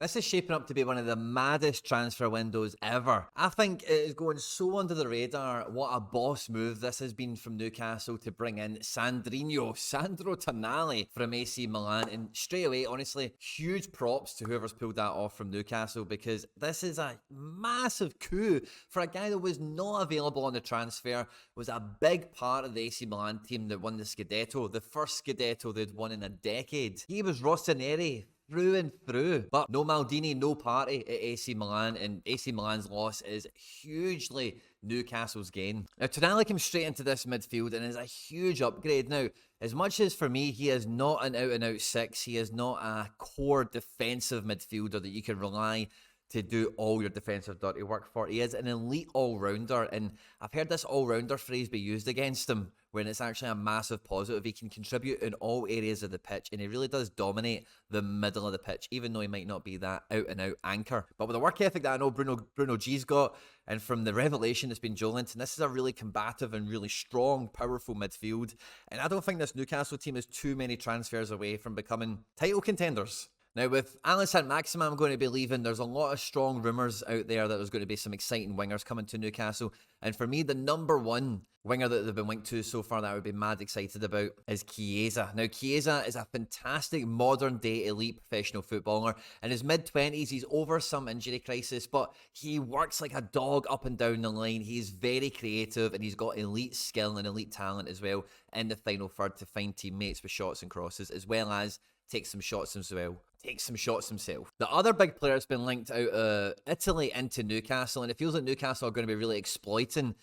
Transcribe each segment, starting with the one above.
This is shaping up to be one of the maddest transfer windows ever. I think it is going so under the radar. What a boss move this has been from Newcastle to bring in Sandro Tonali from AC Milan. And straight away, honestly, huge props to whoever's pulled that off from Newcastle, because this is a massive coup for a guy that was not available on the transfer, was a big part of the AC Milan team that won the Scudetto, the first Scudetto they'd won in a decade. He was Rossonieri through and through. But no Maldini, no party at AC Milan, and AC Milan's loss is hugely Newcastle's gain. Now, Tonali came straight into this midfield and is a huge upgrade. Now, as much as for me, he is not an out-and-out six, he is not a core defensive midfielder that you can rely to do all your defensive dirty work for. He is an elite all-rounder, and I've heard this all-rounder phrase be used against him when it's actually a massive positive. He can contribute in all areas of the pitch, and he really does dominate the middle of the pitch, even though he might not be that out-and-out anchor. But with the work ethic that I know Bruno G's got, and from the revelation that's been Joelinton, this is a really combative and really strong, powerful midfield, and I don't think this Newcastle team is too many transfers away from becoming title contenders. Now, with Alan Saint-Maximin going to be leaving, there's a lot of strong rumours out there that there's going to be some exciting wingers coming to Newcastle. And for me, the number one winger that they've been linked to so far that I would be mad excited about is Chiesa. Now, Chiesa is a fantastic modern-day elite professional footballer. In his mid-20s, he's over some injury crisis, but he works like a dog up and down the line. He's very creative, and he's got elite skill and elite talent as well in the final third to find teammates with shots and crosses, as well as take some shots as well. Take some shots himself. The other big player that's been linked out of Italy into Newcastle, and it feels like Newcastle are going to be really exploiting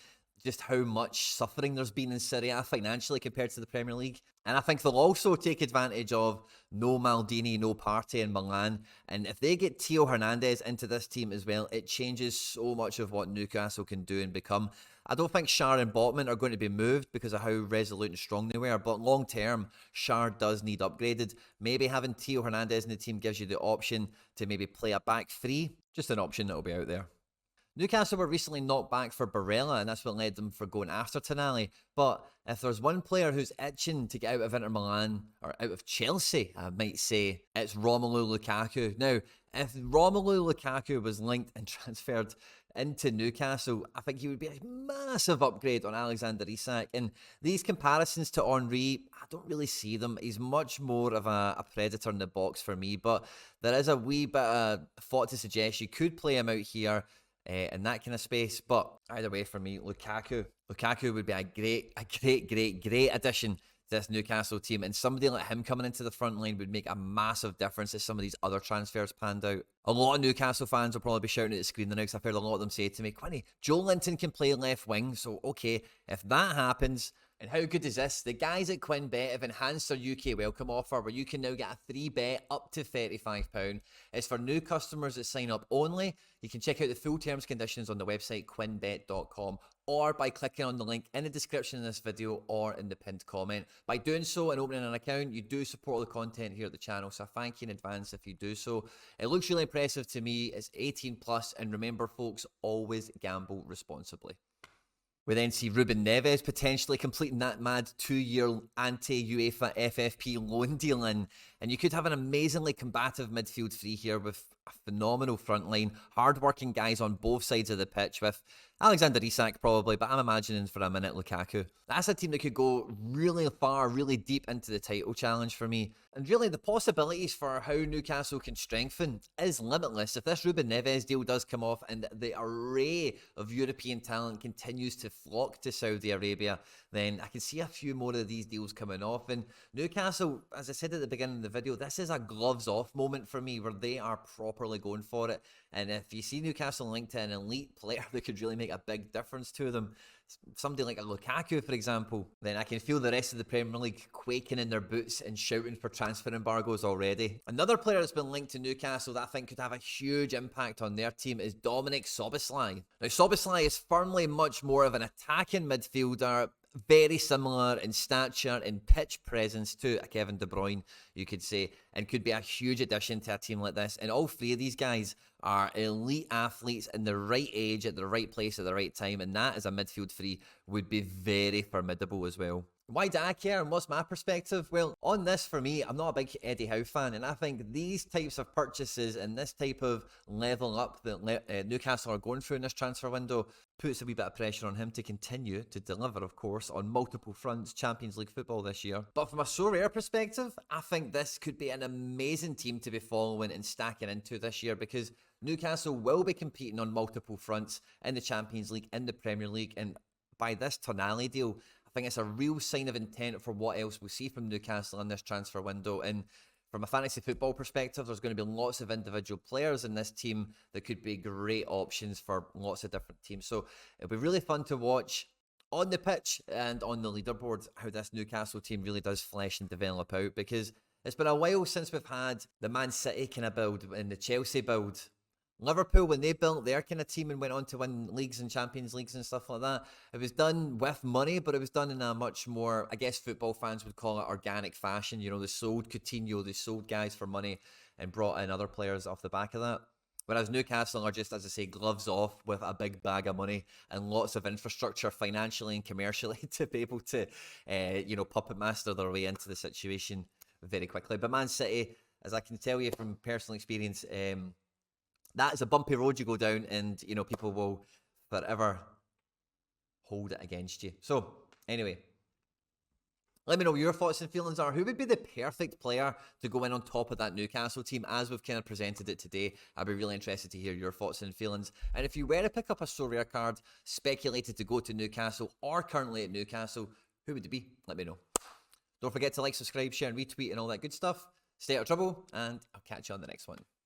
just how much suffering there's been in Serie A financially compared to the Premier League. And I think they'll also take advantage of no Maldini, no Partey in Milan. And if they get Theo Hernandez into this team as well, it changes so much of what Newcastle can do and become. I don't think Schär and Botman are going to be moved because of how resolute and strong they were, but long term, Schär does need upgraded. Maybe having Theo Hernandez in the team gives you the option to maybe play a back three. Just an option that will be out there. Newcastle were recently knocked back for Barella, and that's what led them for going after Tonali. But if there's one player who's itching to get out of Inter Milan, or out of Chelsea, I might say, it's Romelu Lukaku. Now, if Romelu Lukaku was linked and transferred into Newcastle, I think he would be a massive upgrade on Alexander Isak. And these comparisons to Henry, I don't really see them. He's much more of a predator in the box for me, but there is a wee bit of thought to suggest you could play him out here in that kind of space. But either way, for me, Lukaku would be a great addition to this Newcastle team, and somebody like him coming into the front line would make a massive difference as some of these other transfers panned out. A lot of Newcastle fans will probably be shouting at the screen now, because I've heard a lot of them say to me, Quinny, Joelinton can play left wing, so okay, if that happens. And how good is this? The guys at QuinnBet have enhanced their UK welcome offer, where you can now get a free bet up to £35. It's for new customers that sign up only. You can check out the full terms and conditions on the website quinnbet.com, or by clicking on the link in the description of this video or in the pinned comment. By doing so and opening an account, you do support the content here at the channel, so I thank you in advance if you do so. It looks really impressive to me. It's 18 plus, and remember folks, always gamble responsibly. We then see Ruben Neves potentially completing that mad 2-year anti-UEFA FFP loan deal in. And you could have an amazingly combative midfield three here with a phenomenal front line, hard-working guys on both sides of the pitch, with Alexander Isak probably, but I'm imagining for a minute Lukaku. That's a team that could go really far, really deep into the title challenge for me. And really, the possibilities for how Newcastle can strengthen is limitless. If this Ruben Neves deal does come off and the array of European talent continues to flock to Saudi Arabia, then I can see a few more of these deals coming off. And Newcastle, as I said at the beginning of the video, this is a gloves off moment for me, where they are properly going for it. And if you see Newcastle linked to an elite player that could really make a big difference to them, somebody like a Lukaku, for example, then I can feel the rest of the Premier League quaking in their boots and shouting for transfer embargoes already. Another player that's been linked to Newcastle that I think could have a huge impact on their team is Dominik Szoboslai. Now, Szoboslai is firmly much more of an attacking midfielder, very similar in stature and pitch presence to a Kevin De Bruyne, you could say, and could be a huge addition to a team like this. And all three of these guys are elite athletes in the right age, at the right place, at the right time, and that as a midfield three would be very formidable as well. Why do I care and what's my perspective? Well, on this for me, I'm not a big Eddie Howe fan, and I think these types of purchases and this type of level up that Newcastle are going through in this transfer window puts a wee bit of pressure on him to continue to deliver, of course, on multiple fronts, Champions League football this year. But from a Sorare perspective, I think this could be an amazing team to be following and stacking into this year, because Newcastle will be competing on multiple fronts in the Champions League, in the Premier League, and by this Tonali deal, I think it's a real sign of intent for what else we'll see from Newcastle in this transfer window. And from a fantasy football perspective, there's going to be lots of individual players in this team that could be great options for lots of different teams. So it'll be really fun to watch on the pitch and on the leaderboard how this Newcastle team really does flesh and develop out, because it's been a while since we've had the Man City kind of build and the Chelsea build. Liverpool, when they built their kind of team and went on to win leagues and Champions Leagues and stuff like that, it was done with money, but it was done in a much more, I guess football fans would call it, organic fashion. You know, they sold Coutinho, they sold guys for money and brought in other players off the back of that. Whereas Newcastle are just, as I say, gloves off with a big bag of money and lots of infrastructure financially and commercially to be able to, puppet master their way into the situation very quickly. But Man City, as I can tell you from personal experience, that is a bumpy road you go down, and, people will forever hold it against you. So, anyway, let me know what your thoughts and feelings are. Who would be the perfect player to go in on top of that Newcastle team as we've kind of presented it today? I'd be really interested to hear your thoughts and feelings. And if you were to pick up a Sorare card speculated to go to Newcastle or currently at Newcastle, who would it be? Let me know. Don't forget to like, subscribe, share, and retweet and all that good stuff. Stay out of trouble, and I'll catch you on the next one.